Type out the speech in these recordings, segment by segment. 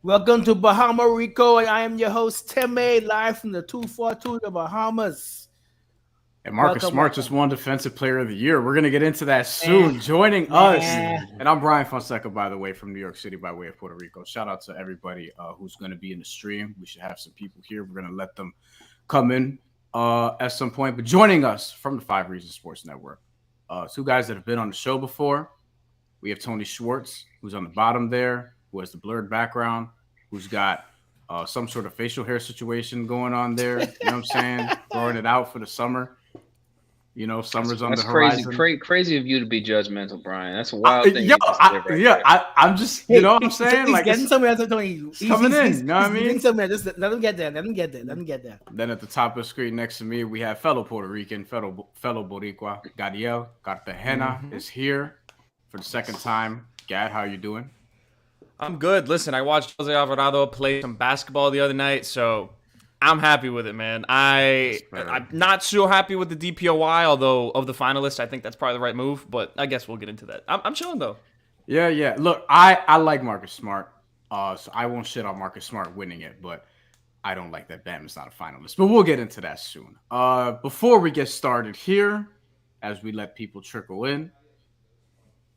Welcome to Bahamarico, and I am your host, Timmy, live from the 242, the Bahamas. And Marcus Smart just won Defensive Player of the Year. We're going to get into that soon. Joining us, and I'm Brian Fonseca, by the way, from New York City by way of Puerto Rico. Shout out to everybody who's going to be in the stream. We should have some people here. We're going to let them come in at some point. But joining us from the 5 Reasons Sports Network, two guys that have been on the show before. We have Tony Schwartz, who's on the bottom there, who has the blurred background, who's got some sort of facial hair situation going on there. You know what I'm saying? Growing it out for the summer. You know, summer's on the horizon. Crazy of you to be judgmental, Brian. That's a wild thing. I'm just, you know what I'm saying? He's like getting somewhere else, Tony. He's coming in, you know what I mean? Somewhere. Just let him get there. Let him get there. Then at the top of the screen next to me, we have fellow Puerto Rican, fellow Boricua, Gadiel. Cartagena is here for the second time. Gad, how are you doing? I'm good. Listen, I watched Jose Alvarado play some basketball the other night, so I'm happy with it, man. I'm not so happy with the DPOY, although of the finalists, I think that's probably the right move, but I guess we'll get into that. I'm chilling, though. Yeah. Look, I like Marcus Smart, so I won't shit on Marcus Smart winning it, but I don't like that Bam is not a finalist. But we'll get into that soon. Before we get started here, as we let people trickle in,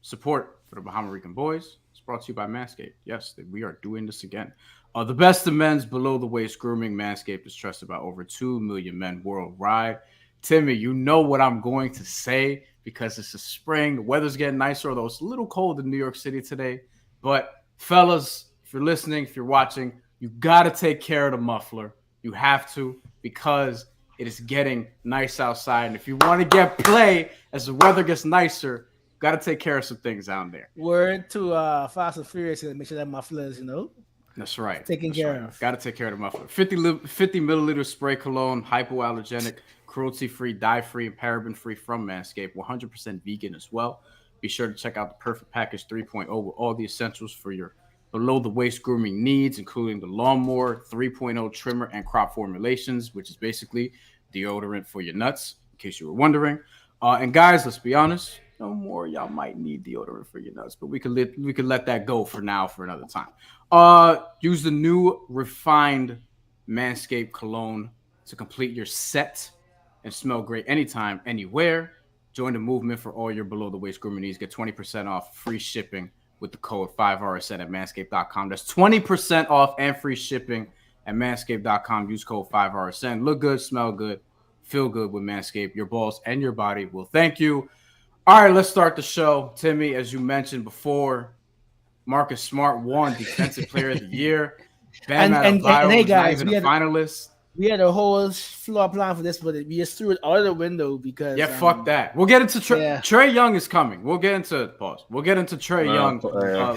support for the Bahamarican Boys. It's brought to you by Manscaped. Yes, we are doing this again. The best of men's below-the-waist grooming. Manscaped is trusted by over 2 million men worldwide. Timmy, you know what I'm going to say because it's the spring. The weather's getting nicer, although it's a little cold in New York City today. But, fellas, if you're listening, if you're watching, you got to take care of the muffler. You have to because it is getting nice outside. And if you want to get play as the weather gets nicer, got to take care of some things down there. Word to Fast and Furious to make sure that mufflers, you know. That's right. Taking care of. Got to take care of the muffler. 50 milliliter spray cologne, hypoallergenic, cruelty-free, dye-free, and paraben-free from Manscaped. 100% vegan as well. Be sure to check out the Perfect Package 3.0 with all the essentials for your below-the-waist grooming needs, including the Lawnmower 3.0 trimmer and crop formulations, which is basically deodorant for your nuts, in case you were wondering. And guys, let's be honest. No more. Y'all might need deodorant for your nuts, but we could let that go for now for another time. Use the new refined Manscaped cologne to complete your set and smell great anytime, anywhere. Join the movement for all your below-the-waist grooming needs. Get 20% off free shipping with the code 5RSN at manscaped.com. That's 20% off and free shipping at manscaped.com. Use code 5RSN. Look good, smell good, feel good with Manscaped. Your balls and your body will thank you. All right, let's start the show. Timmy, as you mentioned before, Marcus Smart won Defensive Player of the Year. Bam Adebayo hey guys, was not even a finalist. We had a whole floor plan for this, but we just threw it out of the window because fuck that. We'll get into Trae Young is coming. We'll get into Trae Young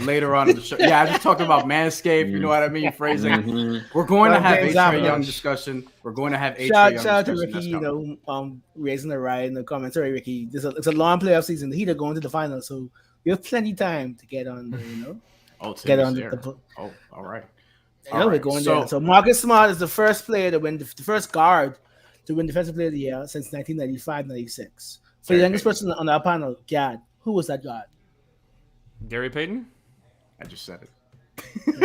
later on in the show. Yeah, I just talked about Manscaped. You know what I mean? Phrasing. We're going to have a Trae Young discussion. We're going to have a Trae Young discussion. Shout out to Ricky, you know, raising the right in the comments. Sorry, Ricky. It's a long playoff season. The Heat are going to the finals, so we have plenty of time to get on there, you know. Get on all right. We're going there. So Marcus Smart is the first player to win, the first guard to win Defensive Player of the Year since 1995-96. For the youngest person on our panel, Gad, who was that guard? Gary Payton? I just said it.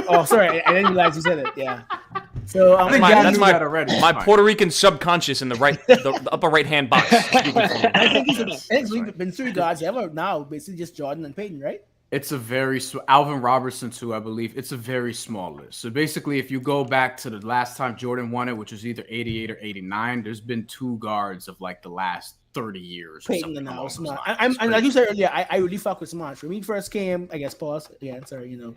Oh, sorry. I didn't realize you said it. Yeah. So that's my Puerto Rican subconscious in the upper right-hand box. I think we've been 3 guards ever now, basically just Jordan and Payton, right? It's a very Alvin Robertson too, I believe. It's a very small list. So basically, if you go back to the last time Jordan won it, which was either 88 or 89, there's been 2 guards of like the last 30 years. Peyton and now Smart. And like you said earlier, I really fuck with Smart. When he first came, I guess pause. Yeah, sorry, you know.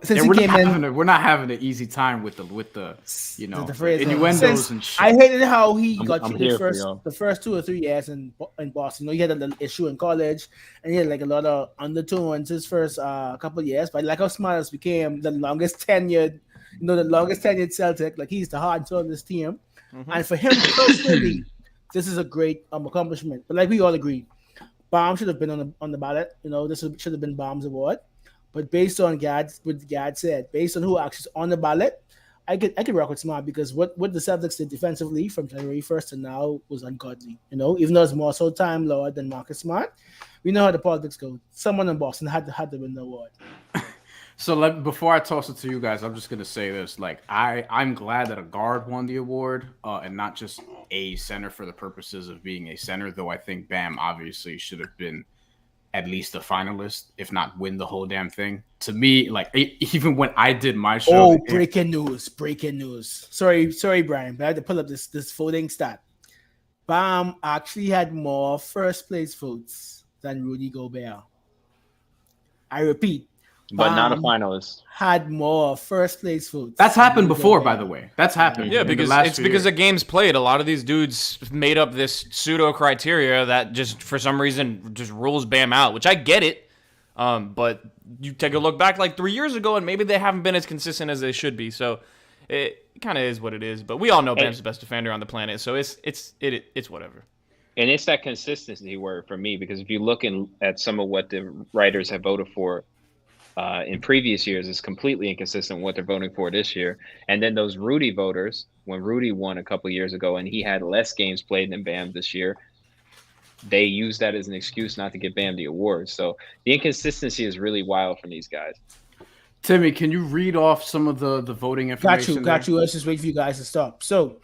Since he came in, we're not having an easy time with the you know, the innuendos and shit. I hated how he got treated the first 2 or 3 years in Boston. You know, he had a little issue in college, and he had like a lot of undertones his first couple of years. But like how Smart has became the longest tenured Celtic. Like he's the heart and soul of this team, and for him personally. This is a great accomplishment. But like we all agree, Baum should have been on the ballot. You know, this should have been Baum's award. But based on what Gad said, based on who actually is on the ballot, I could rock with Smart because what the Celtics did defensively from January 1st to now was ungodly. You know, even though it's more so Time Lord than Marcus Smart, we know how the politics go. Someone in Boston had to win the award. So before I toss it to you guys, I'm just gonna say this: like I'm glad that a guard won the award, and not just a center for the purposes of being a center. Though I think Bam obviously should have been at least a finalist, if not win the whole damn thing. To me, like even when I did my show. Oh, breaking news! Sorry, Brian, but I had to pull up this voting stat. Bam actually had more first place votes than Rudy Gobert. I repeat. But not a finalist. Had more first place votes. That's happened before, by the way. That's happened. Yeah, because it's because of games played. A lot of these dudes made up this pseudo criteria that just for some reason just rules Bam out, which I get it. But you take a look back like 3 years ago, and maybe they haven't been as consistent as they should be. So it kind of is what it is. But we all know Bam's the best defender on the planet, so it's whatever. And it's that consistency word for me, because if you look at some of what the writers have voted for in previous years, it's completely inconsistent with what they're voting for this year. And then those Rudy voters, when Rudy won a couple years ago and he had less games played than Bam this year, they used that as an excuse not to give Bam the award. So the inconsistency is really wild from these guys. Timmy, can you read off some of the voting information? Got you. Let's just wait for you guys to stop. So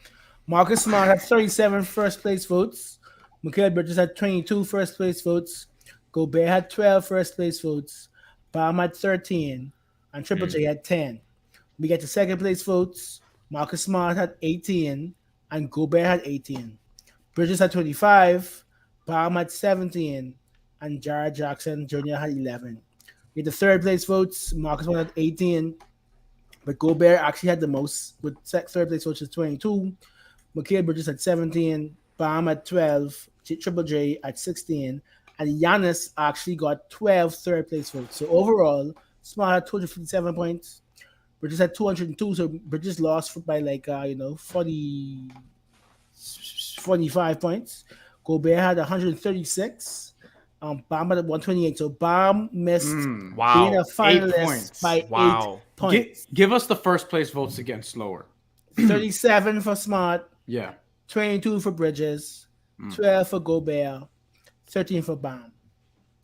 Marcus Smart had 37 first place votes. Mikal Bridges had 22 first place votes. Gobert had 12 first place votes. Bam had 13, and Triple J had 10. We get to second place votes. Marcus Smart had 18, and Gobert had 18. Bridges had 25, Bam had 17, and Jared Jackson Jr. had 11. We get the third place votes. Marcus Smart had 18, but Gobert actually had the most with third place votes is 22. Mikal Bridges had 17, Bam at 12, Triple J at 16. And Giannis actually got 12 third place votes. So overall, Smart had 257 points. Bridges had 202. So Bridges lost by 45 points. Gobert had 136. Bam had 128. So Bam missed being a finalist by 8 points. Give us the first place votes again, slower. 37 for Smart. Yeah. 22 for Bridges. 12 for Gobert. 13 for Bam.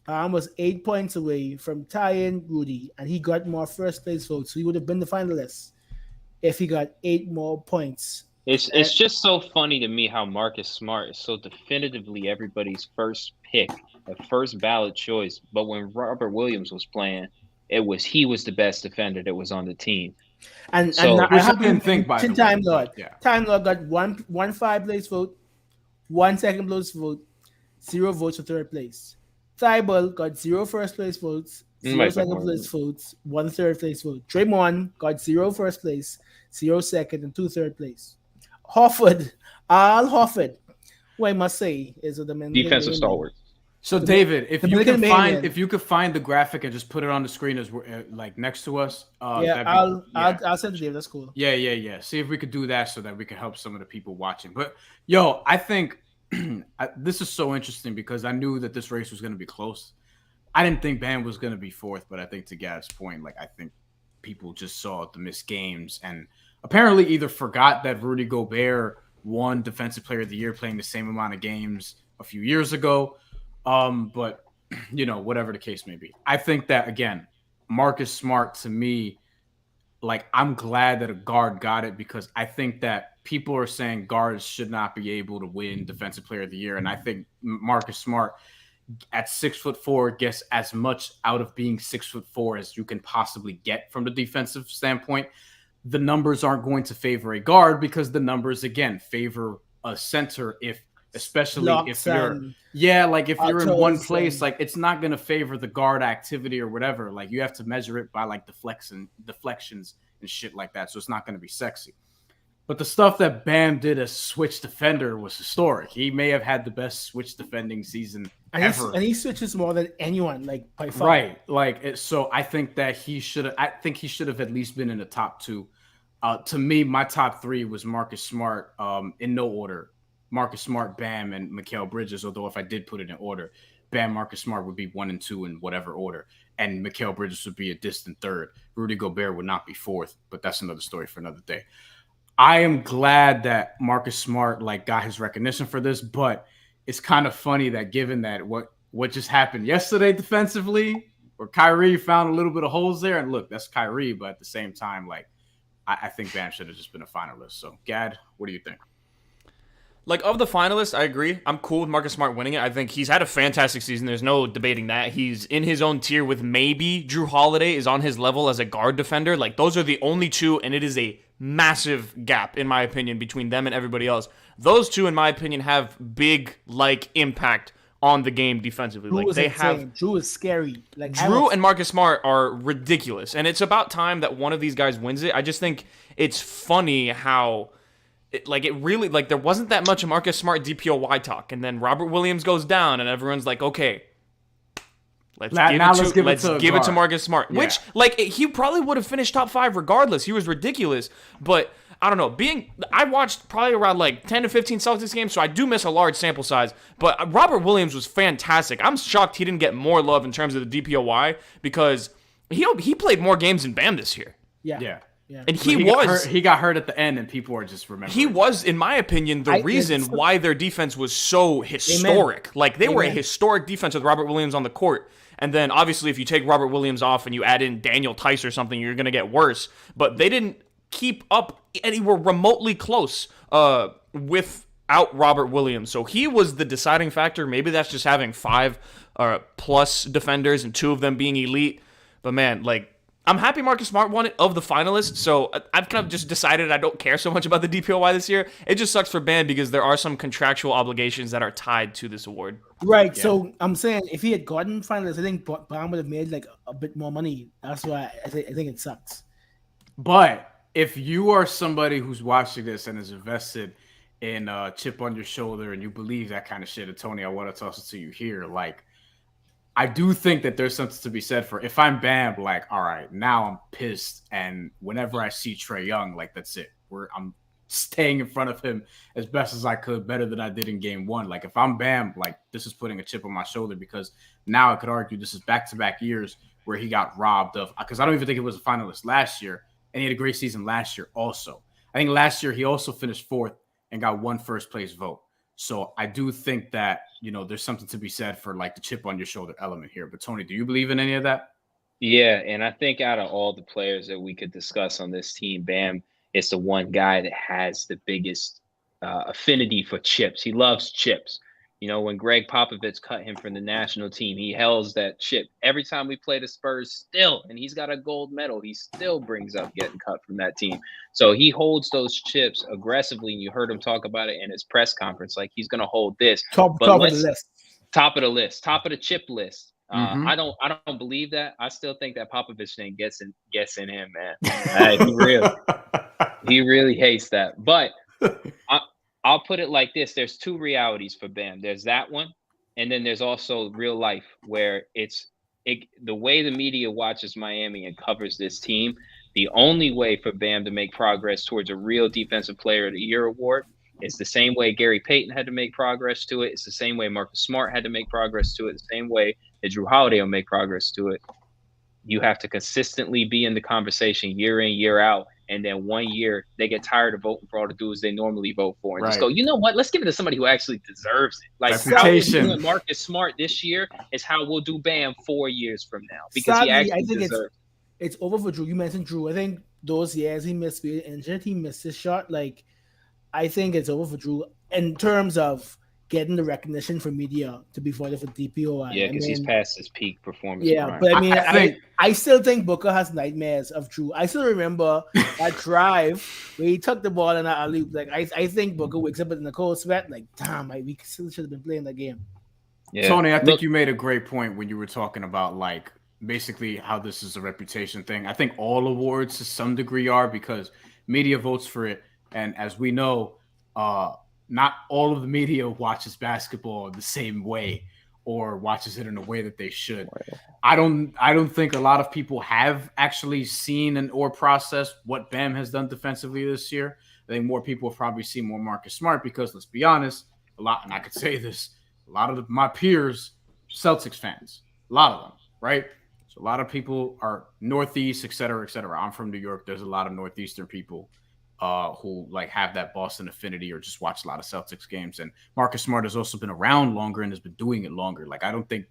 Bam was 8 points away from tying Rudy, and he got more first place votes, so he would have been the finalist if he got 8 more points. It's just so funny to me how Marcus Smart is so definitively everybody's first pick, a first ballot choice. But when Robert Williams was playing, he was the best defender that was on the team. And so I have to think by Time Lord. Yeah. Time Lord got one 5 place vote, 1 second place vote, 0 votes for third place. Thibault got 0 first place votes, 0 second place votes, 1 third place vote. Draymond got 0 first place, 0 second, and 2 third place. Horford, who I must say is the defensive stalwart. So David, if you could find the graphic and just put it on the screen as we're next to us. I'll send it to you. That's cool. Yeah. See if we could do that so that we can help some of the people watching. But I think. This is so interesting because I knew that this race was going to be close. I didn't think Bam was going to be fourth, but I think to Gav's point, I think people just saw the missed games and apparently either forgot that Rudy Gobert won Defensive Player of the Year playing the same amount of games a few years ago. But, whatever the case may be. I think that, again, Marcus Smart, to me, I'm glad that a guard got it because I think that people are saying guards should not be able to win Defensive Player of the Year. And I think Marcus Smart at 6'4" gets as much out of being 6'4" as you can possibly get from the defensive standpoint. The numbers aren't going to favor a guard because the numbers, again, favor a center especially if you're in one place, it's not going to favor the guard activity or whatever. You have to measure it by deflections and shit like that. So it's not going to be sexy. But the stuff that Bam did as switch defender was historic. He may have had the best switch defending season ever. And he switches more than anyone, by far. Right. So I think that he should have at least been in the top 2. To me, my top 3 was Marcus Smart, in no order. Marcus Smart, Bam, and Mikal Bridges, although if I did put it in order, Bam, Marcus Smart would be 1 and 2 in whatever order. And Mikal Bridges would be a distant third. Rudy Gobert would not be 4th, but that's another story for another day. I am glad that Marcus Smart got his recognition for this, but it's kind of funny that given that what just happened yesterday defensively, where Kyrie found a little bit of holes there. And look, that's Kyrie, but at the same time, like I think Bam should have just been a finalist. So, Gad, what do you think? Like, of the finalists, I agree. I'm cool with Marcus Smart winning it. I think he's had a fantastic season. There's no debating that. He's in his own tier with maybe Drew Holiday is on his level as a guard defender. Like, those are the only two, and it is a massive gap, in my opinion, between them and everybody else. Those two, in my opinion, have big, like, impact on the game defensively. Drew like they insane. have Drew is scary. Like Drew and Marcus Smart are ridiculous, and it's about time that one of these guys wins it. I just think it's funny how it really there wasn't that much of Marcus Smart DPOY talk, and then Robert Williams goes down, and everyone's like, okay, let's give it to Marcus Smart, yeah. Which he probably would have finished top 5 regardless. He was ridiculous, but I don't know. I watched probably around 10 to 15 Celtics games, so I do miss a large sample size. But Robert Williams was fantastic. I'm shocked he didn't get more love in terms of the DPOY because he played more games than Bam this year. Yeah. And he got hurt at the end, and people are just remembering. He was, in my opinion, the reason why their defense was so historic. Amen. They were a historic defense with Robert Williams on the court. And then, obviously, if you take Robert Williams off and you add in Daniel Tice or something, you're going to get worse. But they didn't keep up anywhere remotely close without Robert Williams. So he was the deciding factor. Maybe that's just having 5 plus defenders and 2 of them being elite. But, man, I'm happy Marcus Smart won it of the finalists, so I've kind of just decided I don't care so much about the DPOY this year. It just sucks for Bam because there are some contractual obligations that are tied to this award. Right, yeah. So I'm saying if he had gotten finalists, I think Bam would have made a bit more money. That's why I think it sucks. But if you are somebody who's watching this and is invested in chip on your shoulder and you believe that kind of shit, and Tony, I want to toss it to you here, I do think that there's something to be said for if I'm Bam, all right, now I'm pissed. And whenever I see Trae Young, that's it. I'm staying in front of him as best as I could, better than I did in game 1. If I'm Bam, this is putting a chip on my shoulder because now I could argue this is back-to-back years where he got robbed of, because I don't even think he was a finalist last year, and he had a great season last year also. I think last year he also finished 4th and got 1 first-place vote. So I do think that, there's something to be said for the chip on your shoulder element here. But Tony, do you believe in any of that? Yeah, and I think out of all the players that we could discuss on this team, Bam is the one guy that has the biggest affinity for chips. He loves chips. When Greg Popovich cut him from the national team, he held that chip. Every time we play the Spurs and he's got a gold medal, he still brings up getting cut from that team. So he holds those chips aggressively, and you heard him talk about it in his press conference. He's going to hold this. Top of the list. Top of the chip list. I don't believe that. I still think that Popovich thing gets in him, man. He really hates that. But I'll put it like this. There's 2 realities for Bam. There's that one, and then there's also real life where the way the media watches Miami and covers this team, the only way for Bam to make progress towards a real Defensive Player of the Year award is the same way Gary Payton had to make progress to it. It's the same way Marcus Smart had to make progress to it. The same way that Drew Holiday will make progress to it. You have to consistently be in the conversation year in, year out. And then one year they get tired of voting for all the dudes they normally vote for and just go, you know what? Let's give it to somebody who actually deserves it. How we're doing Marcus Smart this year is how we'll do Bam 4 years from now because sadly, he actually deserves it. It's over for Drew. You mentioned Drew. I think those years he missed being injured, he missed his shot. I think it's over for Drew in terms of getting the recognition from media to be voted for DPOI. Yeah, because he's past his peak performance. Yeah, but I still think Booker has nightmares of Drew. I still remember that drive where he took the ball and I alley-oop. I think Booker wakes up in the cold sweat. Damn, we still should have been playing that game. Yeah. Tony, I think you made a great point when you were talking about basically how this is a reputation thing. I think all awards to some degree are because media votes for it, and as we know, not all of the media watches basketball the same way or watches it in a way that they should. I don't think a lot of people have actually seen or processed what Bam has done defensively this year. I think more people have probably seen more Marcus Smart because, let's be honest, and I could say this, a lot of my peers, Celtics fans, a lot of them, right? So a lot of people are Northeast, et cetera, et cetera. I'm from New York. There's a lot of Northeastern people who have that Boston affinity or just watch a lot of Celtics games. And Marcus Smart has also been around longer and has been doing it longer. I don't think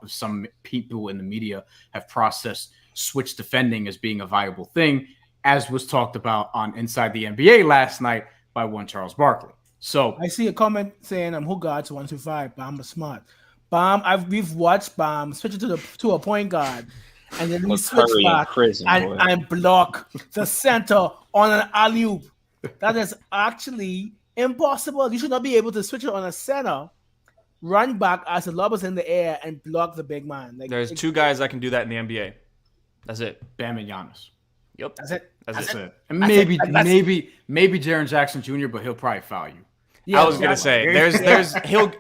some people in the media have processed switch defending as being a viable thing, as was talked about on Inside the NBA last night by one Charles Barkley. So I see a comment saying who guards 125. Bam was smart. We've watched Bam switch it to a point guard, and then he switch back and block the center on an alley-oop. That is actually impossible. You should not be able to switch it on a center, run back as the lob is in the air, and block the big man. There's two guys that can do that in the NBA. That's it. Bam and Giannis. Yep. That's it. That's it. And maybe Jaren Jackson Jr., but he'll probably foul you. Yeah, I was gonna say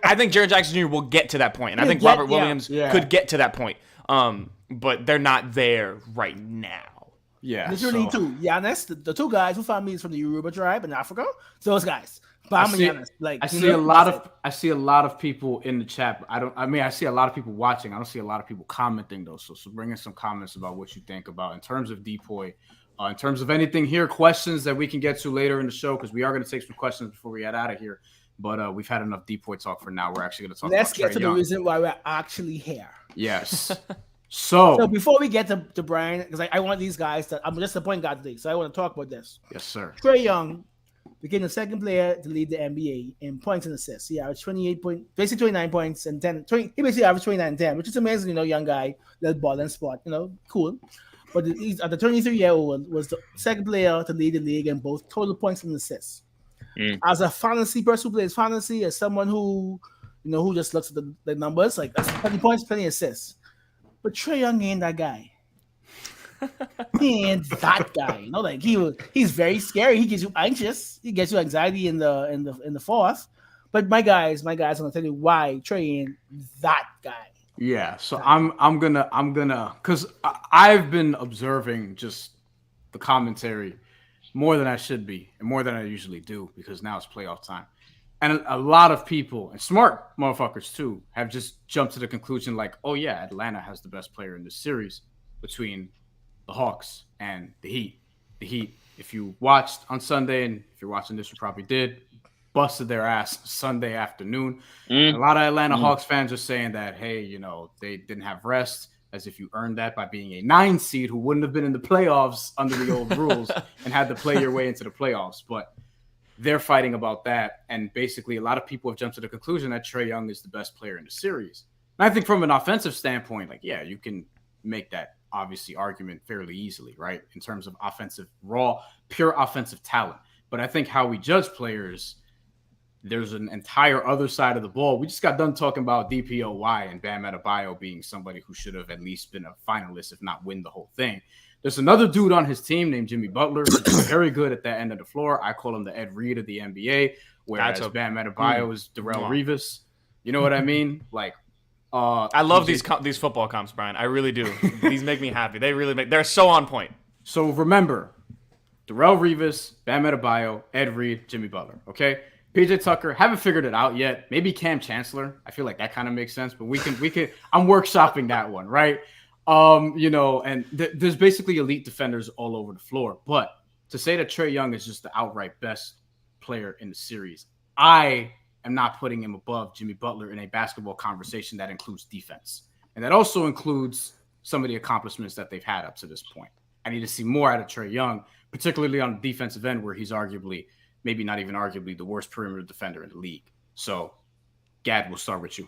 I think Jaren Jackson Jr. will get to that point, and I think Robert Williams could get to that point. But they're not there right now. Yeah, literally two. Giannis, the two guys who found me is from the Yoruba tribe in Africa. Those guys, Bam and Giannis. I see a lot of people in the chat. I see a lot of people watching. I don't see a lot of people commenting though. So bring in some comments about what you think about in terms of Depoy. In terms of anything here, questions that we can get to later in the show, because we are going to take some questions before we get out of here. But we've had enough Depoy talk for now. We're actually going to talk about Trae Young. Let's get to the reason why we're actually here. Yes. So before we get to Brian, because I want these guys I'm just a point guard today, so I want to talk about this. Yes, sir. Trae Young became the second player to lead the NBA in points and assists. He averaged 29 points and 10. He basically averaged 29 and 10, which is amazing. Young guy, little ball and spot. Cool. But he's at the 23-year-old was the second player to lead the league in both total points and assists. As a fantasy person who plays fantasy, as someone who who just looks at the numbers, like that's 20 points, 20 assists. But Trae Young ain't that guy. He ain't that guy. He's very scary. He gets you anxious. He gets you anxiety in the fourth. But my guys, I'm gonna tell you why Trae ain't that guy. Yeah, so I'm gonna because I've been observing just the commentary more than I should be and more than I usually do, because now it's playoff time, and a lot of people, and smart motherfuckers too, have just jumped to the conclusion like, oh yeah, Atlanta has the best player in this series between the Hawks and the Heat. The Heat, if you watched on Sunday, and if you're watching this, you probably did, busted their ass Sunday afternoon. A lot of Atlanta Hawks fans are saying that, hey, they didn't have rest, as if you earned that by being a 9 seed who wouldn't have been in the playoffs under the old rules and had to play your way into the playoffs. But they're fighting about that. And basically, a lot of people have jumped to the conclusion that Trae Young is the best player in the series. And I think from an offensive standpoint, you can make that obviously argument fairly easily, right? In terms of pure offensive talent. But I think how we judge players, there's an entire other side of the ball. We just got done talking about DPOY and Bam Adebayo being somebody who should have at least been a finalist, if not win the whole thing. There's another dude on his team named Jimmy Butler, who's very good at that end of the floor. I call him the Ed Reed of the NBA, whereas Bam Adebayo is Darrell Revis. You know what I mean? I love these football comps, Brian. I really do. These make me happy. They're so on point. So remember, Darrell Revis, Bam Adebayo, Ed Reed, Jimmy Butler. Okay. PJ Tucker, haven't figured it out yet. Maybe Cam Chancellor. I feel like that kind of makes sense, but we can. I'm workshopping that one, right? And there's basically elite defenders all over the floor. But to say that Trae Young is just the outright best player in the series, I am not putting him above Jimmy Butler in a basketball conversation that includes defense, and that also includes some of the accomplishments that they've had up to this point. I need to see more out of Trae Young, particularly on the defensive end, where he's maybe not even arguably, the worst perimeter defender in the league. So, Gad, we'll start with you.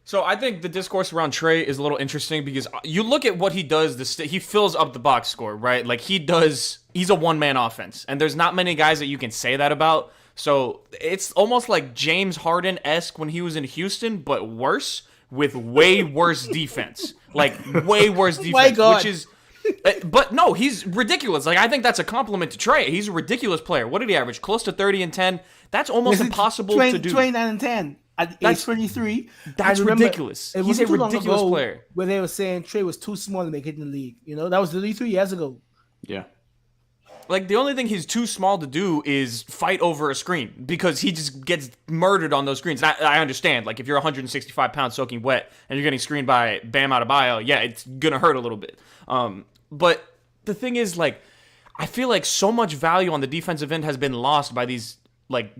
So I think the discourse around Trae is a little interesting because you look at what he does. He fills up the box score, right? He's a one-man offense, and there's not many guys that you can say that about. So it's almost like James Harden-esque when he was in Houston, but worse, with way worse defense. Way worse defense, my God. Which is... But no, he's ridiculous. I think that's a compliment to Trae. He's a ridiculous player. What did he average? Close to 30 and 10. That's almost impossible to do. 29 and 10 at age 23. That's ridiculous. He's a ridiculous player. Where they were saying Trae was too small to make it in the league. That was literally 3 years ago. Yeah. The only thing he's too small to do is fight over a screen because he just gets murdered on those screens. And I understand. If you're 165 pounds soaking wet and you're getting screened by Bam Adebayo, yeah, it's going to hurt a little bit. But the thing is, I feel like so much value on the defensive end has been lost by these,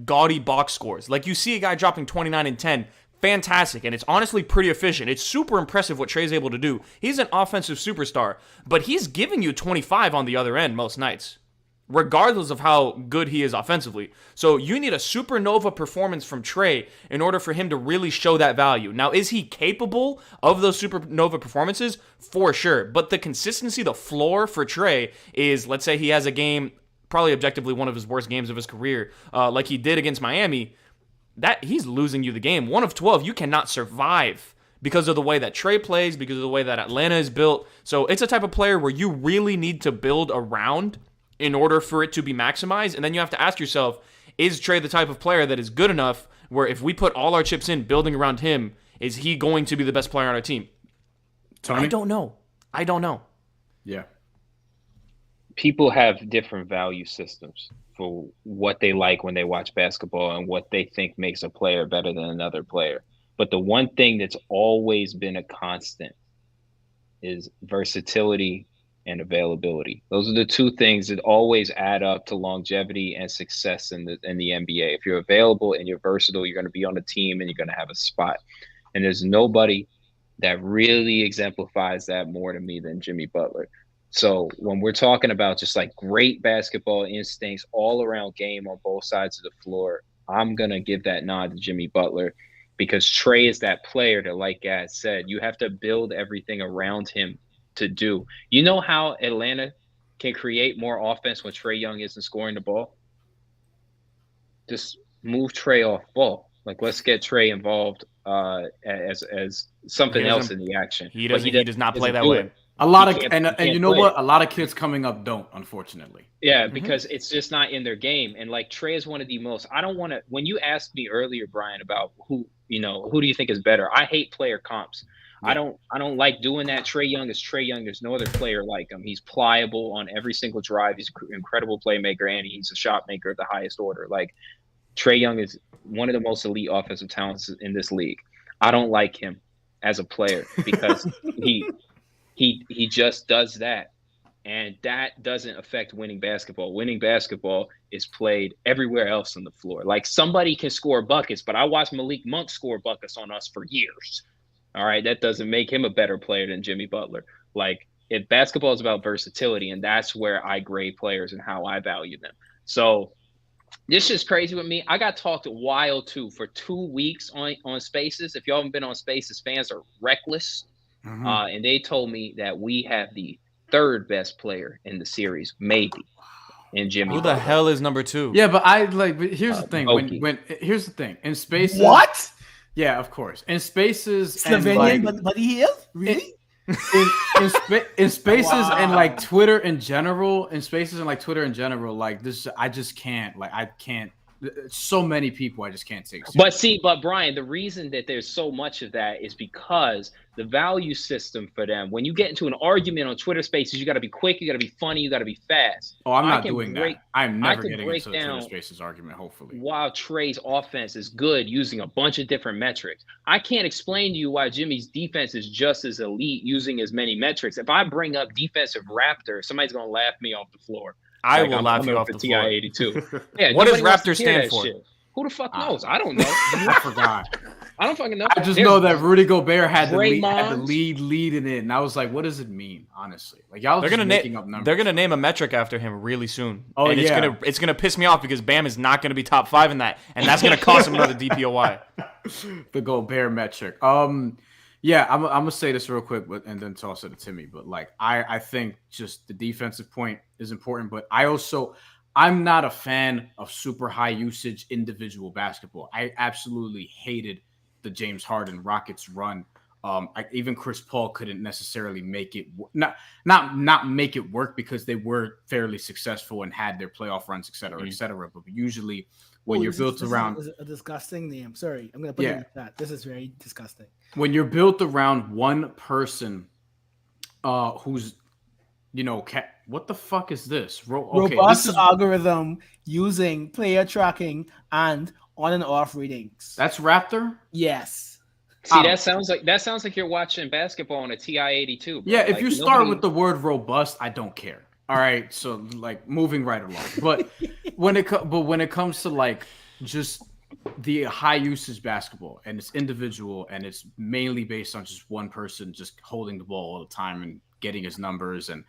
gaudy box scores. You see a guy dropping 29 and 10, fantastic, and it's honestly pretty efficient. It's super impressive what Trae's able to do. He's an offensive superstar, but he's giving you 25 on the other end most nights, regardless of how good he is offensively. So you need a supernova performance from Trae in order for him to really show that value. Now, is he capable of those supernova performances? For sure. But the consistency, the floor for Trae is, let's say he has a game, probably objectively one of his worst games of his career, like he did against Miami, that he's losing you the game. 1 of 12, you cannot survive because of the way that Trae plays, because of the way that Atlanta is built. So it's a type of player where you really need to build around in order for it to be maximized. And then you have to ask yourself, is Trae the type of player that is good enough where if we put all our chips in building around him, is he going to be the best player on our team? Tony? I don't know. Yeah. People have different value systems for what they like when they watch basketball and what they think makes a player better than another player. But the one thing that's always been a constant is versatility and availability. Those are the 2 things that always add up to longevity and success in the NBA. If you're available and you're versatile, you're going to be on a team and you're going to have a spot. And there's nobody that really exemplifies that more to me than Jimmy Butler. So when we're talking about just like great basketball instincts all around game on both sides of the floor, I'm going to give that nod to Jimmy Butler because Trae is that player that, like Gad said, you have to build everything around him to do. You know how Atlanta can create more offense when Trae Young isn't scoring the ball? Just move Trae off ball. Like, let's get Trae involved as something else in the action. He does not play that way. A lot of and you know what? A lot of kids coming up don't, unfortunately. Yeah, because it's just not in their game. And like Trae is one of the most. I don't want to. When you asked me earlier, Brian, about who do you think is better? I hate player comps. Yeah. I don't like doing that. Trae Young is Trae Young. There's no other player like him. He's pliable on every single drive. He's an incredible playmaker, and he's a shot maker at the highest order. Like Trae Young is one of the most elite offensive talents in this league. I don't like him as a player because he just does that. And that doesn't affect winning basketball. Winning basketball is played everywhere else on the floor. Like somebody can score buckets, but I watched Malik Monk score buckets on us for years. All right, that doesn't make him a better player than Jimmy Butler. Like, if basketball is about versatility, and that's where I grade players and how I value them. So this is crazy with me. I got talked wild too for 2 weeks on Spaces. If y'all haven't been on Spaces, fans are reckless. Mm-hmm. And they told me that we have the 3rd best player in the series, maybe, in Jimmy. Who the hell is number 2? Yeah, but here's the thing. Here's the thing. In Spaces, what? Yeah, of course. In Spaces, Slovenian, but he is really. In Spaces wow. And like Twitter in general, like this, I just can't. Like I can't. So many people, I just can't take. But Brian, the reason that there's so much of that is because the value system for them. When you get into an argument on Twitter Spaces, you got to be quick, you got to be funny, you got to be fast. Oh, I'm not doing that. I'm never getting into the Twitter Spaces argument. Hopefully, while Trae's offense is good, using a bunch of different metrics, I can't explain to you why Jimmy's defense is just as elite using as many metrics. If I bring up defensive Raptor, somebody's gonna laugh me off the floor. I will laugh you off the floor. TI-82. Yeah, what does Raptor stand for? Shit. Who the fuck knows? I don't know. I forgot. I don't fucking know. I just know that Rudy Gobert had the lead in it, and I was like, "What does it mean?" Honestly, like y'all are just making up numbers. They're gonna name a metric after him really soon. Oh, and it's gonna piss me off because Bam is not gonna be top 5 in that, and that's gonna cost him another DPOY. The Gobert metric. Yeah, I'm gonna say this real quick, and then toss it to Timmy. But like, I think just the defensive point is important, but I'm not a fan of super high usage individual basketball. I absolutely hated the James Harden Rockets run. Even Chris Paul couldn't necessarily make it not make it work because they were fairly successful and had their playoff runs, et cetera, et cetera. But usually when you're built around is a disgusting name. Sorry, I'm gonna put it in the chat. This is very disgusting. When you're built around one person who's what the fuck is this? Robust algorithm using player tracking and on and off readings. That's Raptor? Yes. See, that sounds like you're watching basketball on a TI-82. Bro. Yeah, if you start with the word robust, I don't care. All right, so like moving right along. But when it comes to like just the high usage basketball, and it's individual, and it's mainly based on just one person just holding the ball all the time and getting his numbers. And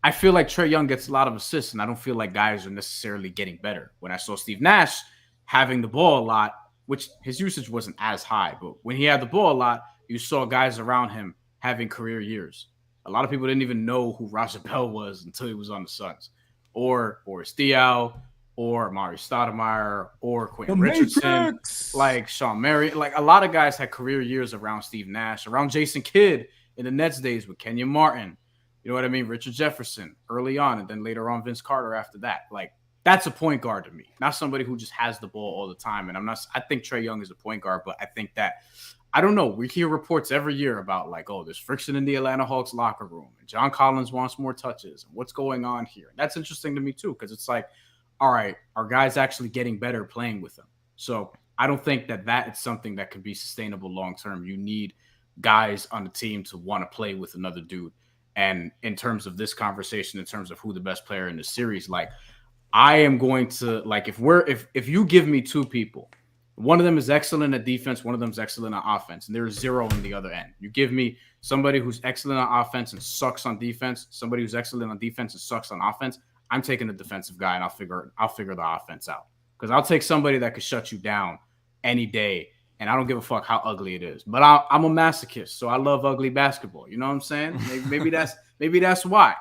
I feel like Trae Young gets a lot of assists, and I don't feel like guys are necessarily getting better. When I saw Steve Nash having the ball a lot, which his usage wasn't as high, but when he had the ball a lot, you saw guys around him having career years. A lot of people didn't even know who Raja Bell was until he was on the Suns, or Boris Diaw, or Amari Stoudemire, or Quentin Richardson, like Sean Murray. Like a lot of guys had career years around Steve Nash, around Jason Kidd in the Nets days with Kenyon Martin. You know what I mean? Richard Jefferson early on, and then later on Vince Carter after that. Like that's a point guard to me, not somebody who just has the ball all the time. And I think Trae Young is a point guard, but I think that, I don't know. We hear reports every year about like, oh, there's friction in the Atlanta Hawks locker room, and John Collins wants more touches, and what's going on here. And that's interesting to me too, because it's like, all right, are guys actually getting better playing with them? So I don't think that is something that can be sustainable long term. You need guys on the team to want to play with another dude. And in terms of this conversation, in terms of who the best player in the series, like I am going to like if you give me two people, one of them is excellent at defense, one of them is excellent on offense, and there's zero on the other end. You give me somebody who's excellent on offense and sucks on defense, somebody who's excellent on defense and sucks on offense. I'm taking the defensive guy, and I'll figure the offense out, because I'll take somebody that could shut you down any day, and I don't give a fuck how ugly it is. But I'm a masochist, so I love ugly basketball. You know what I'm saying? Maybe that's why.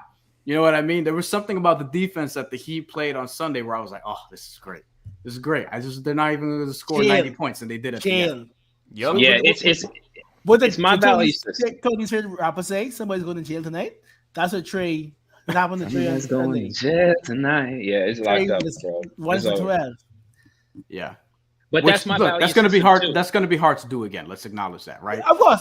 You know what I mean? There was something about the defense that the Heat played on Sunday where I was like, oh, this is great. This is great. They're not even going to score 90 points, and they did it. Yep. Yeah, it's my value system. Tony's favorite rapper say somebody's going to jail tonight. That's what Trae. What happened to Trae? Somebody's going to jail tonight. Yeah, it's locked up, bro. 1-12. Yeah. But that's my value. That's going to be hard. Too. That's going to be hard to do again. Let's acknowledge that, right? Of course.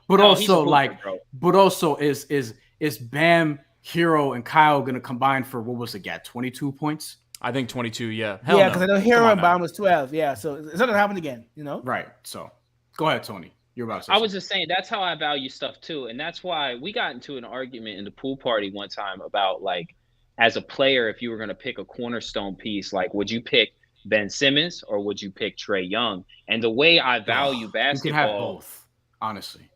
But also like, bro. But also is Bam, Hero, and Kyle going to combine for what was it? 22 points. I think 22. Yeah. Yeah, because I know Hero and Bam was 12. Yeah, so it's not going to happen again. You know. Right. So go ahead, Tony. You're about to say I was just saying that's how I value stuff too, and that's why we got into an argument in the pool party one time about like, as a player, if you were going to pick a cornerstone piece, like would you pick Ben Simmons or would you pick Trae Young? And the way I value basketball, you can have both, honestly.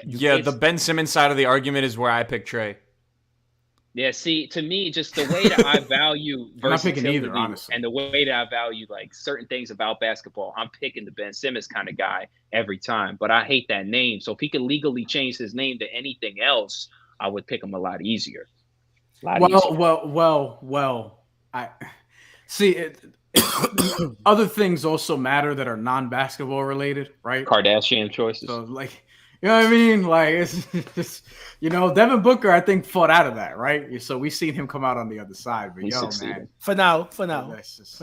Yeah, the Ben Simmons side of the argument is where I pick Trae. Yeah, see, to me, just the way that I value versatility either, honestly, and the way that I value like certain things about basketball, I'm picking the Ben Simmons kind of guy every time. But I hate that name. So if he could legally change his name to anything else, I would pick him a lot easier. Well, I see. Other things also matter that are non-basketball related, right? Kardashian choices. So like, you know what I mean? Like it's Devin Booker, I think, fought out of that, right? So we've seen him come out on the other side. But man, for now.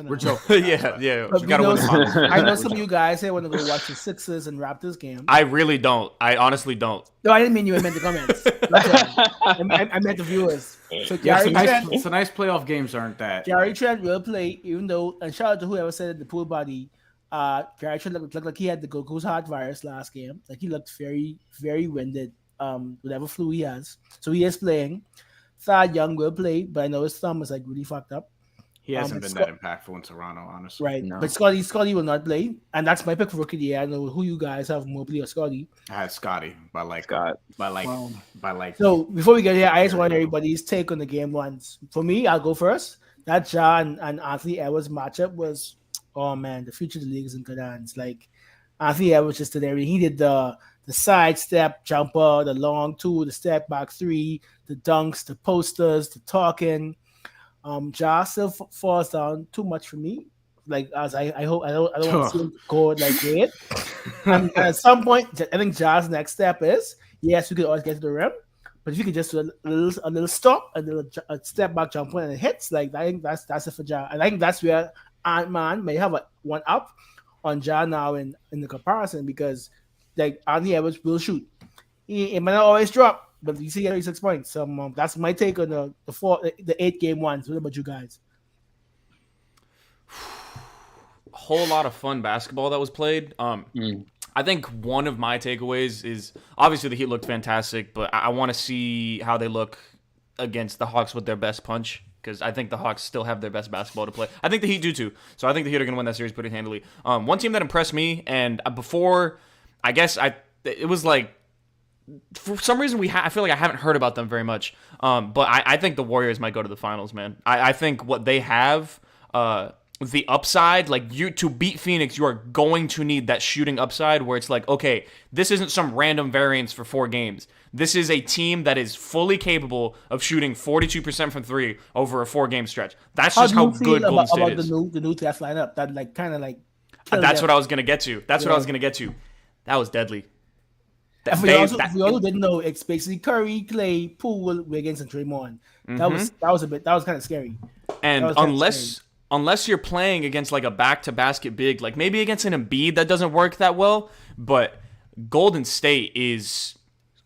We're joking. yeah. We gotta win. I know some of you guys here want to go watch the Sixers and Raptors game. I really don't. I honestly don't. No, I didn't mean you. I meant the comments. I meant the viewers. So it's a nice playoff games, aren't that? Gary Trent will play, even though. And shout out to whoever said it, the pool body. Gary Trent looked like he had the Goku's heart virus last game. Like he looked very, very winded. Whatever flu he has, so he is playing. Trae Young will play, but I know his thumb is like really fucked up. He hasn't been that impactful in Toronto, honestly. Right, no. But Scotty will not play, and that's my pick for rookie of the year. I don't know who you guys have, Mobley or Scotty. I had Scotty by like. So before we get here, I just want everybody's take on the game once. For me, I'll go first. That John and Anthony Edwards matchup was, oh man, the future of the league is in good hands. Like Anthony Edwards just did everything. He did the side step jumper, the long two, the step back three, the dunks, the posters, the talking. Ja still falls down too much for me. Like as I hope I don't want to see him go like great. At some point, I think Ja's next step is yes, we could always get to the rim, but if you could just do a little stop, a step back jumper and it hits, like I think that's it for Ja, and I think that's where Ant-Man may have one up on Ja now in the comparison, because like Anthony Edwards will shoot. It might not always drop, but you see 36 points. So that's my take on the 8-game ones. What about you guys? A whole lot of fun basketball that was played. I think one of my takeaways is obviously the Heat looked fantastic, but I want to see how they look against the Hawks with their best punch. because I think the Hawks still have their best basketball to play. I think the Heat do too. So I think the Heat are going to win that series pretty handily. One team that impressed me, and before, I guess it was like, for some reason I feel like I haven't heard about them very much. But I think the Warriors might go to the finals, man. I think what they have, the upside, like to beat Phoenix, you are going to need that shooting upside where it's like, okay, this isn't some random variance for 4 games. This is a team that is fully capable of shooting 42% from 3 over a 4-game stretch. That's just how good Golden State is. The new Jazz lineup that That's what I was gonna get to. What I was gonna get to. That was deadly. If we also didn't know, it's basically Curry, Clay, Poole, Wiggins, and Draymond. That was kind of scary. And unless you're playing against like a back-to-basket big, like maybe against an Embiid, that doesn't work that well. But Golden State is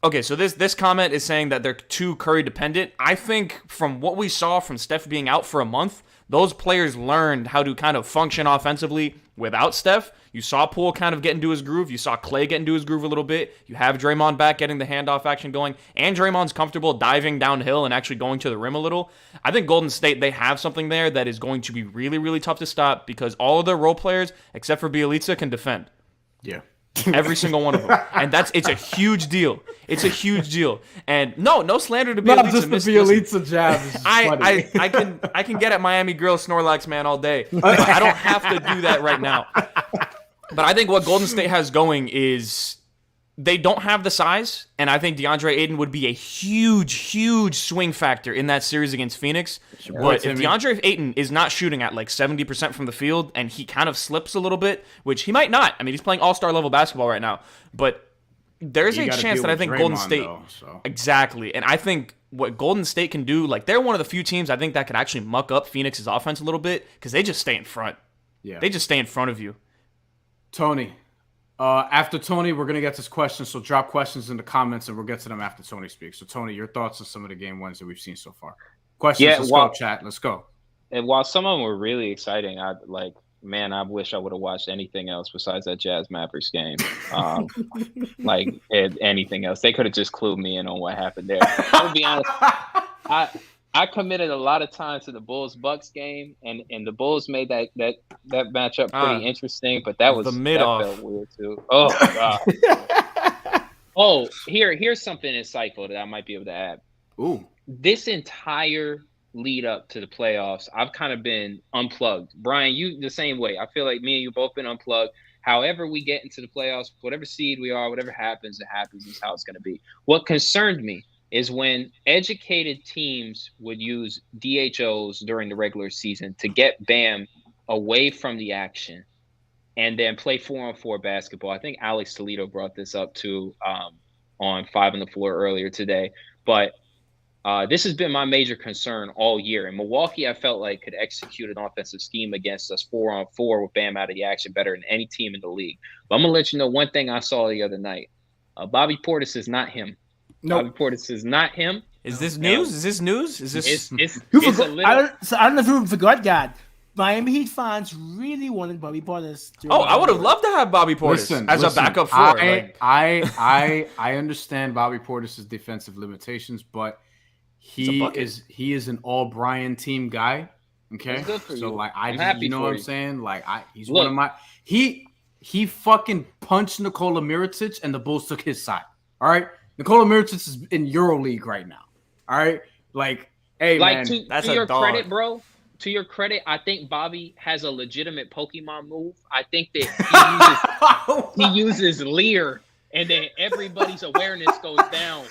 okay. So this comment is saying that they're too Curry dependent. I think from what we saw from Steph being out for a month, those players learned how to kind of function offensively without Steph. You saw Poole kind of get into his groove. You saw Clay get into his groove a little bit. You have Draymond back getting the handoff action going. And Draymond's comfortable diving downhill and actually going to the rim a little. I think Golden State, they have something there that is going to be really, really tough to stop because all of their role players, except for Bjelica, can defend. Yeah. Every single one of them. And it's a huge deal. It's a huge deal. And no slander to Bjelica. Not just the Bjelica jab. I can get at Miami Girl Snorlax man all day. But I don't have to do that right now. But I think what Golden State has going is they don't have the size, and I think DeAndre Ayton would be a huge, huge swing factor in that series against Phoenix. But if DeAndre Ayton is not shooting at like 70% from the field, and he kind of slips a little bit, which he might not. I mean, he's playing all-star level basketball right now. But there's a chance that I think Golden State... Exactly. And I think what Golden State can do, like they're one of the few teams I think that could actually muck up Phoenix's offense a little bit because they just stay in front. Yeah. They just stay in front of you. Tony, after Tony, we're going to get to this question, so drop questions in the comments, and we'll get to them after Tony speaks. So, Tony, your thoughts on some of the game ones that we've seen so far? Questions, let's go, chat. Let's go. And while some of them were really exciting, I wish I would have watched anything else besides that Jazz Mavericks game. Anything else. They could have just clued me in on what happened there. I'll be honest. I committed a lot of time to the Bulls-Bucks game, and the Bulls made that matchup pretty interesting, but that felt weird too. Oh my God. Here's something insightful that I might be able to add. Ooh. This entire lead up to the playoffs, I've kind of been unplugged. Brian, you the same way. I feel like me and you both been unplugged. However we get into the playoffs, whatever seed we are, whatever happens, it happens. Is how it's going to be. What concerned me is when educated teams would use DHOs during the regular season to get Bam away from the action and then play 4-on-4 basketball. I think Alex Toledo brought this up too on 5 on the Floor earlier today. But this has been my major concern all year. In Milwaukee, I felt like could execute an offensive scheme against us 4-on-4 with Bam out of the action better than any team in the league. But I'm going to let you know one thing I saw the other night. Bobby Portis is not him. Nope. Bobby Portis is not him. Is this news? Is this news? Is this? I don't know if you forgot, God. Miami Heat fans really wanted Bobby Portis. I would have loved to have Bobby Portis as a backup four. I understand Bobby Portis' defensive limitations, but he is an all Brian team guy. Okay, so like you know what I'm saying? Like he's one of my he fucking punched Nikola Mirotic and the Bulls took his side. All right. Nikola Mirotic is in EuroLeague right now. All right, that's to your credit, bro. To your credit, I think Bobby has a legitimate Pokemon move. I think that he uses Leer, and then everybody's awareness goes down.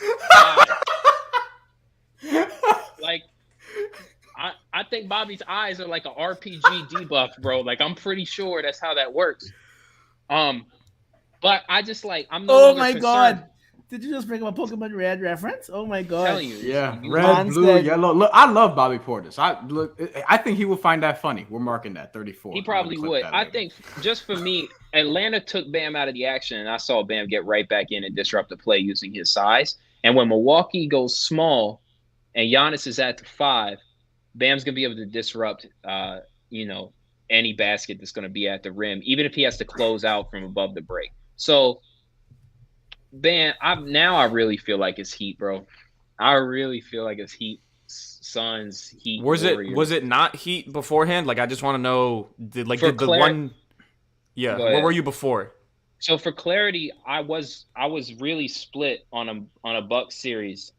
I think Bobby's eyes are like an RPG debuff, bro. Like I'm pretty sure that's how that works. But I just I'm no longer concerned. God. Did you just bring up a Pokemon Red reference? Oh my God! Tell you, yeah, red, blue, yellow. Look, I love Bobby Portis. I think he would find that funny. We're marking that 34. He probably would. I think just for me, Atlanta took Bam out of the action, and I saw Bam get right back in and disrupt the play using his size. And when Milwaukee goes small, and Giannis is at the 5, Bam's gonna be able to disrupt, any basket that's gonna be at the rim, even if he has to close out from above the break. So. Bam, I really feel like it's Heat, bro. I really feel like it's Heat. Suns, Heat. Was Warriors. it not Heat beforehand? Like, I just want to know. Did the one? Yeah. Where were you before? So for clarity, I was really split on a Bucks series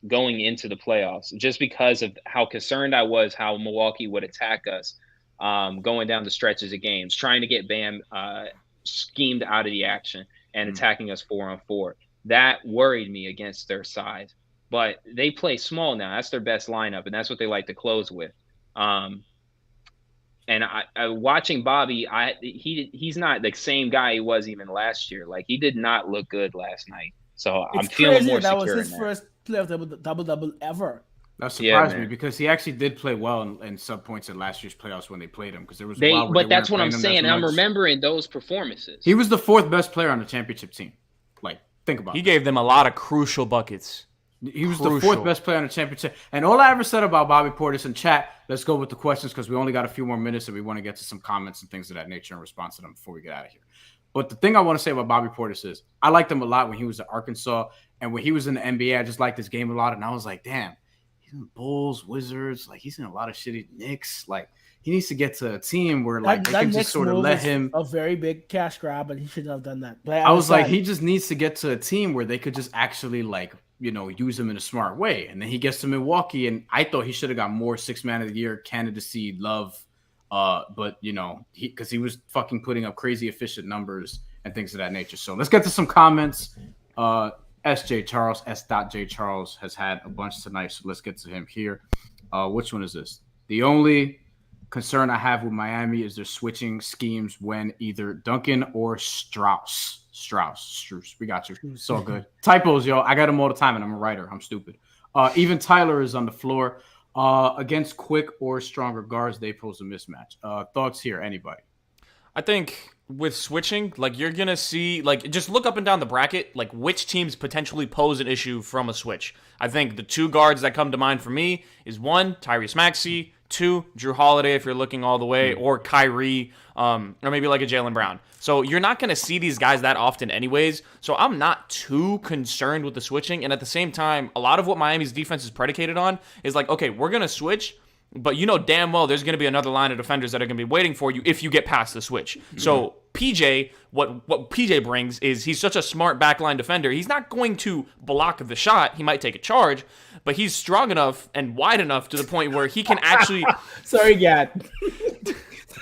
going into the playoffs, just because of how concerned I was how Milwaukee would attack us going down the stretches of games, trying to get Bam schemed out of the action and attacking us 4-on-4. That worried me against their size. But they play small now. That's their best lineup, and that's what they like to close with. And I watching Bobby, he's not the same guy he was even last year. Like, he did not look good last night. So I'm feeling more secure. That was his first playoff double ever. That surprised me because he actually did play well in sub points in last year's playoffs when they played him. Because there was but that's what I'm saying. I'm remembering those performances. He was the 4th best player on the championship team. Like, think about it. He gave them a lot of crucial buckets. He was the 4th best player on the championship. And all I ever said about Bobby Portis in chat, let's go with the questions because we only got a few more minutes and we want to get to some comments and things of that nature in response to them before we get out of here. But the thing I want to say about Bobby Portis is I liked him a lot when he was at Arkansas. And when he was in the NBA, I just liked his game a lot. And I was like, damn, he's in the Bulls, Wizards. Like, he's in a lot of shitty Knicks. Like, he needs to get to a team where, like, they can just sort of let him. A very big cash grab, and he shouldn't have done that. I was like, he just needs to get to a team where they could just actually, like, you know, use him in a smart way. And then he gets to Milwaukee, and I thought he should have got more 6th man of the year candidacy love. But, you know, because he was fucking putting up crazy efficient numbers and things of that nature. So let's get to some comments. S.J. Charles, S.J. Charles has had a bunch tonight, so let's get to him here. Which one is this? The only concern I have with Miami is their switching schemes when either Duncan or Strauss. We got you. It's all good. Typos, yo. I got them all the time, and I'm a writer. I'm stupid. Even Tyler is on the floor. Against quick or stronger guards, they pose a mismatch. Thoughts here, anybody? I think with switching, like, you're going to see, like, just look up and down the bracket, like, which teams potentially pose an issue from a switch. I think the 2 guards that come to mind for me is 1, Tyrese Maxey, 2, Drew Holiday, if you're looking all the way, or Kyrie, or maybe like a Jaylen Brown. So you're not going to see these guys that often anyways, so I'm not too concerned with the switching. And at the same time, a lot of what Miami's defense is predicated on is like, okay, we're going to switch, but you know damn well there's going to be another line of defenders that are going to be waiting for you if you get past the switch. Mm-hmm. So PJ, what PJ brings is he's such a smart backline defender. He's not going to block the shot. He might take a charge, but he's strong enough and wide enough to the point where he can actually... Sorry, Gad.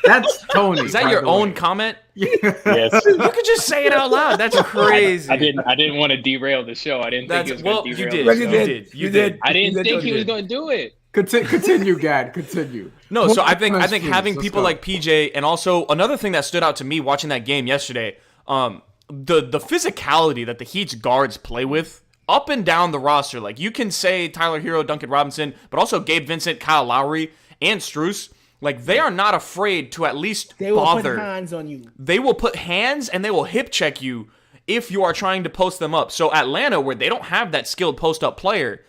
That's Tony. Is that your own comment? Yes. You could just say it out loud. That's crazy. I didn't want to derail the show. I didn't think he was going to derail the show. You did. I didn't think he was going to do it. Continue, Gad. Continue. No, so I think having people like PJ, and also another thing that stood out to me watching that game yesterday, the physicality that the Heat's guards play with up and down the roster. Like, you can say Tyler Hero, Duncan Robinson, but also Gabe Vincent, Kyle Lowry, and Strus. Like, they are not afraid to at least bother. They will put hands on you. They will put hands and they will hip check you if you are trying to post them up. So Atlanta, where they don't have that skilled post-up player,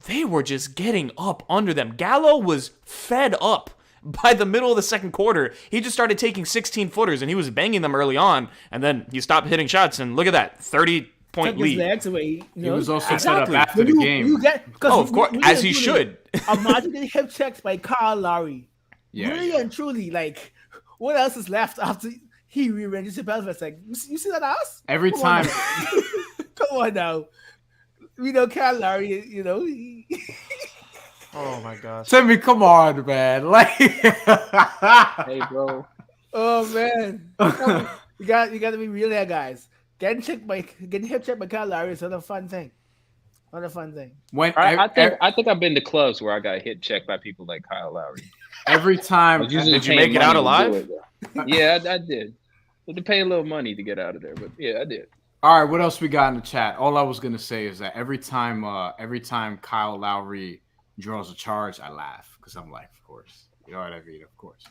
they were just getting up under them. Gallo was fed up by the middle of the second quarter. He just started taking 16-footers, and he was banging them early on, and then he stopped hitting shots, and look at that, 30-point lead. His legs away, He was also set up after the game. Of course, as he should. Imagine getting hip checked by Kyle Lowry. Yeah, really and truly, like, what else is left after he rearranges his pelvis? Like, you see that ass? Every time. Come on now. We know Kyle Lowry, you know. Oh my gosh. Timmy, come on, man. Like, hey, bro. Oh man. You got to be real there, guys. Getting hip checked by Kyle Lowry is not a fun thing. Not a fun thing. I think I've been to clubs where I got hit checked by people like Kyle Lowry. Every time. Did you make it out alive? Yeah, I did. But to pay a little money to get out of there, but yeah, I did. All right, what else we got in the chat? All I was gonna say is that every time Kyle Lowry draws a charge, I laugh because I'm like, of course, you know what I mean, of course.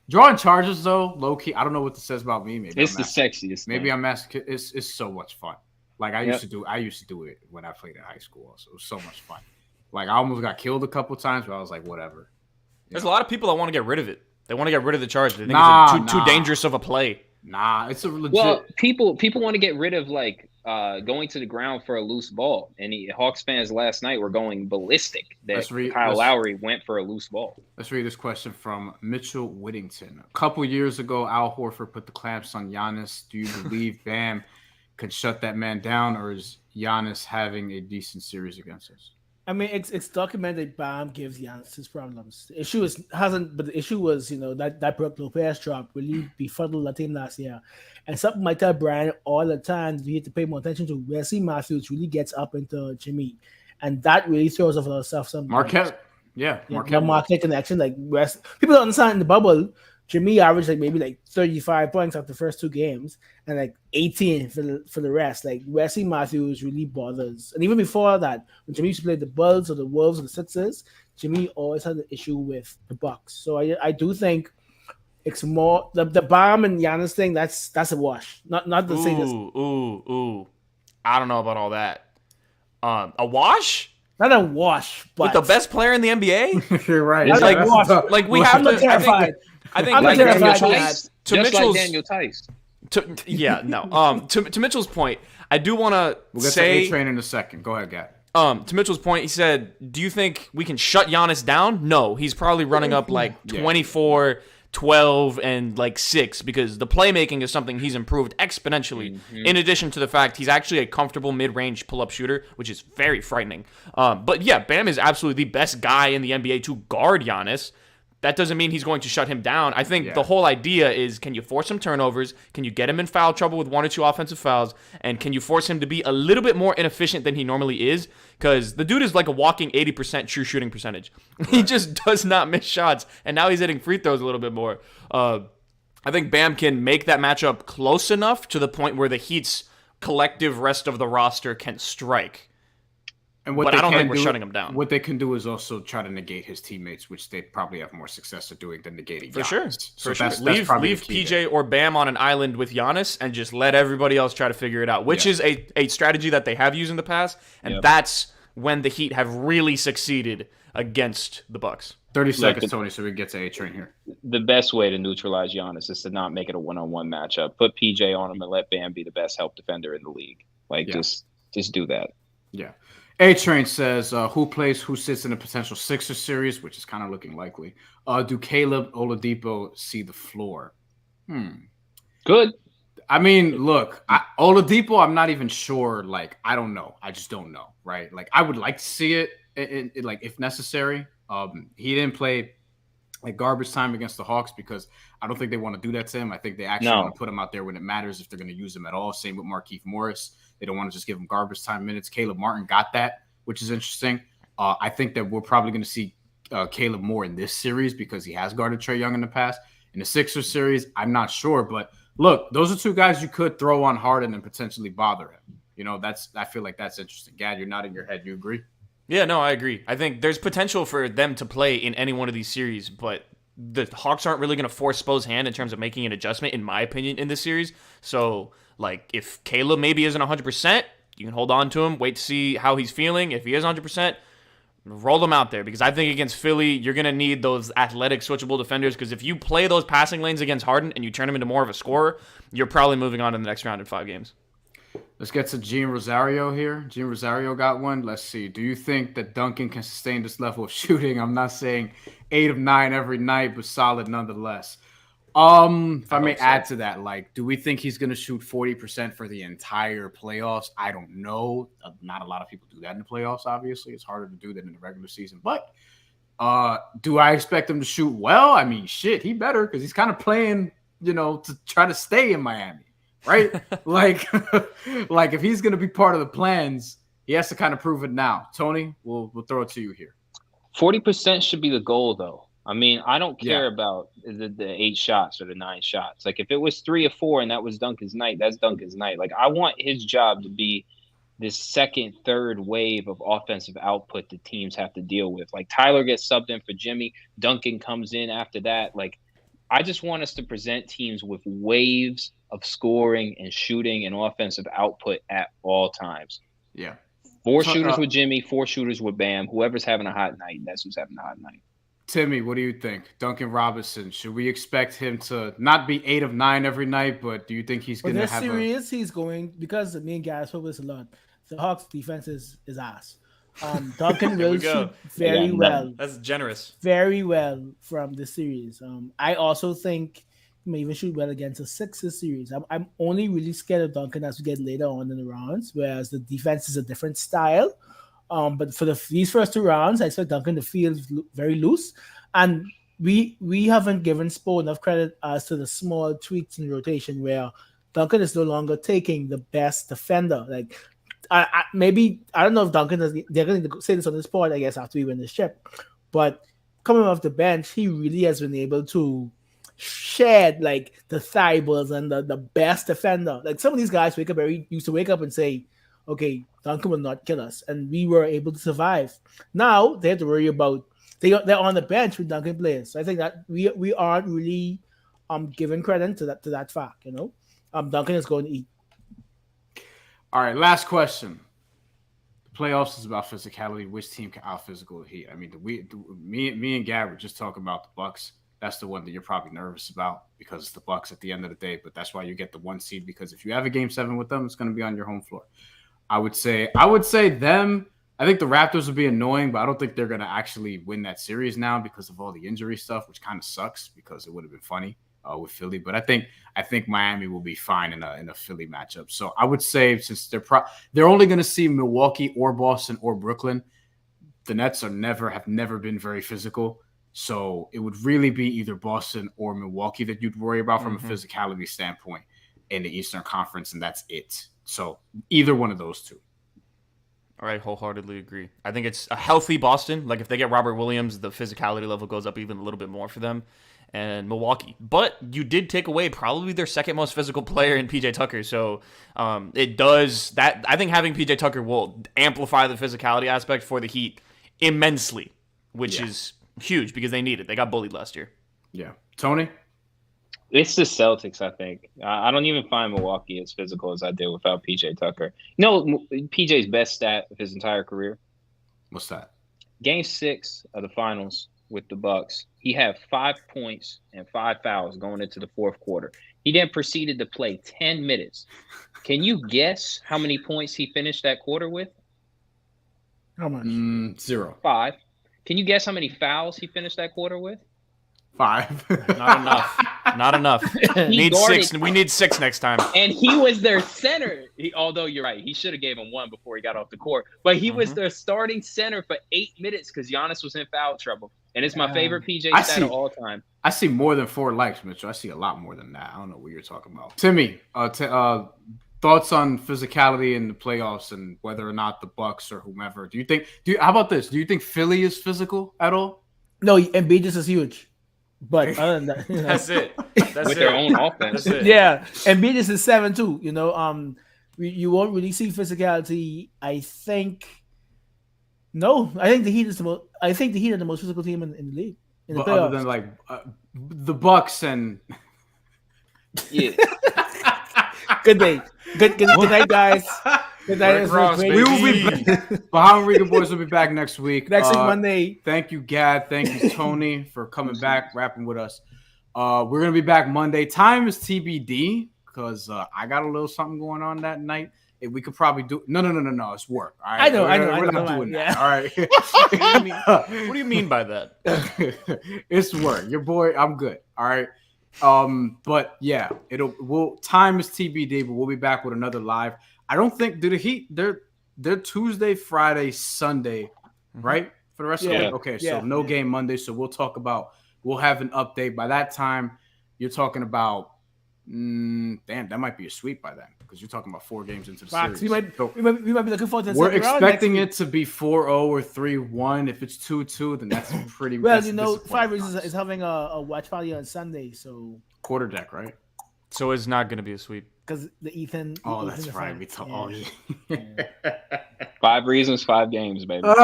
Drawing charges though, low key, I don't know what this says about me. Maybe it's the sexiest. Maybe I'm asking. It's so much fun. Like I used to do it when I played in high school. So it was so much fun. Like I almost got killed a couple times, but I was like, whatever. There's a lot of people that want to get rid of it. They want to get rid of the charge. They think it's too dangerous of a play. Nah, it's a legit. Well, people want to get rid of like going to the ground for a loose ball. And Hawks fans last night were going ballistic that Kyle Lowry went for a loose ball. Let's read this question from Mitchell Whittington. A couple years ago, Al Horford put the clamps on Giannis. Do you believe Bam could shut that man down, or is Giannis having a decent series against us? I mean, it's documented Bam gives Giannis his problems. The issue the issue was, that Brook Lopez drop really befuddled the team last year. And something like that, Brian, all the time, you have to pay more attention to. Wesley Matthews really gets up into Jimmy. And that really throws off a lot of stuff. Marquette connection. Like, people don't understand in the bubble, Jimmy averaged maybe 35 points after the first 2 games and 18 for the rest. Like, Wesley Matthews really bothers. And even before that, when Jimmy used to play the Bulls or the Wolves or the Sixers, Jimmy always had an issue with the Bucks. So I do think it's more the Bam and Giannis thing. That's a wash. Not to say this. I don't know about all that. A wash? Not a wash, but with the best player in the NBA. You're right. It's we have to. Terrified. I think like Daniel Tice, to just Mitchell's, like Daniel Tice. To Mitchell's point, I do want to say A-Train in a second. Go ahead, Gad. To Mitchell's point, he said, "Do you think we can shut Giannis down?" No, he's probably running up 24, 12, and 6 because the playmaking is something he's improved exponentially. Mm-hmm. In addition to the fact he's actually a comfortable mid-range pull-up shooter, which is very frightening. But yeah, Bam is absolutely the best guy in the NBA to guard Giannis. That doesn't mean he's going to shut him down. I think the whole idea is, can you force him turnovers? Can you get him in foul trouble with 1 or 2 offensive fouls? And can you force him to be a little bit more inefficient than he normally is? Because the dude is like a walking 80% true shooting percentage. Right. He just does not miss shots. And now he's hitting free throws a little bit more. I think Bam can make that matchup close enough to the point where the Heat's collective rest of the roster can strike. But I don't think we're shutting him down. What they can do is also try to negate his teammates, which they probably have more success at doing than negating Giannis. For sure. Leave PJ or Bam on an island with Giannis and just let everybody else try to figure it out, which is a strategy that they have used in the past, and that's when the Heat have really succeeded against the Bucks. 30 seconds, Tony, so we can get to A-Train here. The best way to neutralize Giannis is to not make it a one-on-one matchup. Put PJ on him and let Bam be the best help defender in the league. Just do that. Yeah. A-Train says, who sits in a potential Sixers series, which is kind of looking likely. Do Caleb Oladipo see the floor? Good. I mean, look, Oladipo, I'm not even sure. I don't know. I just don't know, right? I would like to see it, if necessary. He didn't play garbage time against the Hawks because I don't think they want to do that to him. I think they actually want to put him out there when it matters if they're going to use him at all. Same with Markieff Morris. They don't want to just give him garbage time minutes. Caleb Martin got that, which is interesting. I think that we're probably going to see Caleb more in this series because he has guarded Trae Young in the past. In the Sixers series, I'm not sure. But look, those are 2 guys you could throw on Harden and potentially bother him. I feel like that's interesting. Gad, you're nodding your head. You agree? Yeah, no, I agree. I think there's potential for them to play in any one of these series, but the Hawks aren't really going to force Spo's hand in terms of making an adjustment, in my opinion, in this series. So, if Caleb maybe isn't 100%, you can hold on to him, wait to see how he's feeling. If he is 100%, roll him out there because I think against Philly, you're going to need those athletic, switchable defenders because if you play those passing lanes against Harden and you turn him into more of a scorer, you're probably moving on to the next round in 5 games. Let's get to Gene Rosario here. Gene Rosario got one. Let's see. Do you think that Duncan can sustain this level of shooting? I'm not saying 8 of 9 every night, but solid nonetheless. If I may add to that, do we think he's going to shoot 40% for the entire playoffs? I don't know. Not a lot of people do that in the playoffs, obviously. It's harder to do than in the regular season. But do I expect him to shoot well? I mean, shit, he better because he's kind of playing, to try to stay in Miami, right? If he's going to be part of the plans, he has to kind of prove it now. Tony, we'll throw it to you here. 40% should be the goal, though. I mean, I don't care about the 8 shots or the 9 shots. If it was 3 or 4 and that was Duncan's night, that's Duncan's night. I want his job to be this second, third wave of offensive output that teams have to deal with. Tyler gets subbed in for Jimmy. Duncan comes in after that. I just want us to present teams with waves of scoring and shooting and offensive output at all times. Yeah. 4 shooters with Jimmy, 4 shooters with Bam. Whoever's having a hot night, that's who's having a hot night. Timmy, what do you think? Duncan Robinson, should we expect him to not be 8 of 9 every night, but do you think he's going to have series, he's going, because me and guys spoke this a lot, the Hawks defense is ass. Duncan will shoot very well. That's generous. Very well from the series. I also think he may even shoot well against a Sixers series. I'm only really scared of Duncan as we get later on in the rounds, whereas the defense is a different style. But for these first 2 rounds, I expect Duncan to feel very loose. And we haven't given Spo enough credit as to the small tweaks in rotation where Duncan is no longer taking the best defender. Like, I don't know if Duncan they're going to say this on this pod, I guess, after we win this chip. But coming off the bench, he really has been able to shed like the Thibers and the best defender. Like, some of these guys used to wake up and say, okay, Duncan will not kill us, and we were able to survive. Now they have to worry about they're on the bench with Duncan players. So I think that we aren't really giving credit to that fact. Duncan is going to eat. All right, last question. The playoffs is about physicality. Which team can out physical the Heat? I mean, me and Gab were just talking about the Bucks. That's the one that you're probably nervous about because it's the Bucks at the end of the day. But that's why you get the 1 seed, because if you have a Game 7 with them, it's going to be on your home floor. I would say them. I think the Raptors would be annoying, but I don't think they're going to actually win that series now because of all the injury stuff, which kind of sucks because it would have been funny with Philly. But I think Miami will be fine in a Philly matchup. So I would say, since they're only going to see Milwaukee or Boston or Brooklyn, the Nets have never been very physical. So it would really be either Boston or Milwaukee that you'd worry about from a physicality standpoint in the Eastern Conference, and that's it. So either one of those two. All right, wholeheartedly agree. I think it's a healthy Boston. Like, if they get Robert Williams, the physicality level goes up even a little bit more for them. And Milwaukee. But you did take away probably their second most physical player in PJ Tucker. So it does that. I think having PJ Tucker will amplify the physicality aspect for the Heat immensely, which is huge because they need it. They got bullied last year. Yeah. Tony? It's the Celtics, I think. I don't even find Milwaukee as physical as I did without PJ Tucker. PJ's best stat of his entire career. What's that? Game 6 of the finals with the Bucks. He had 5 points and 5 fouls going into the fourth quarter. He then proceeded to play 10 minutes. Can you guess how many points he finished that quarter with? How much? 0. 5. Can you guess how many fouls he finished that quarter with? 5. Not enough. Not enough. Need 6. We need 6 next time. And he was their center. Although you're right, he should have gave him 1 before he got off the court. But he was their starting center for 8 minutes because Giannis was in foul trouble. And it's my favorite PJ stat of all time. I see more than 4 likes, Mitchell. I see a lot more than that. I don't know what you're talking about. Timmy, thoughts on physicality in the playoffs and whether or not the Bucks or whomever. How about this? Do you think Philly is physical at all? No, Embiid is huge. But other than that, that's it. With their own offense. Yeah, Embiid is 7-2. You won't really see physicality. I think the Heat is the most. I think the Heat are the most physical team in the league. In the playoffs. Other than the Bucks and Good day. Good night, guys. Good night. We will be back. Bahamarican Boys will be back next week. Next week, Monday. Thank you, Gad. Thank you, Tony, for coming back, rapping with us. We're gonna be back Monday. Time is TBD because I got a little something going on that night. We could probably do. No. It's work. All right. I know. We're not doing that. All right. What do you mean by that? It's work. Your boy. I'm good. All right. But yeah, time is TBD, but we'll be back with another live. I don't think the Heat. They're Tuesday, Friday, Sunday, right? For the rest of the week. Okay, so no game Monday. So we'll have an update by that time. You're talking about. Damn, that might be a sweep by then because you're talking about 4 games into the series. We might be looking forward to the We're expecting it to be 4-0 or 3-1. If it's 2-2, then that's pretty. Well, 5 Reasons is having a watch party on Sunday, so quarter deck, right? So it's not going to be a sweep because the Ethan. Oh, that's right. We talk. Oh, yeah. 5 reasons, 5 games, baby. All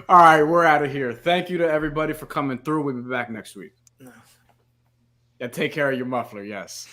right, we're out of here. Thank you to everybody for coming through. We'll be back next week. Yeah, take care of your muffler. Yes.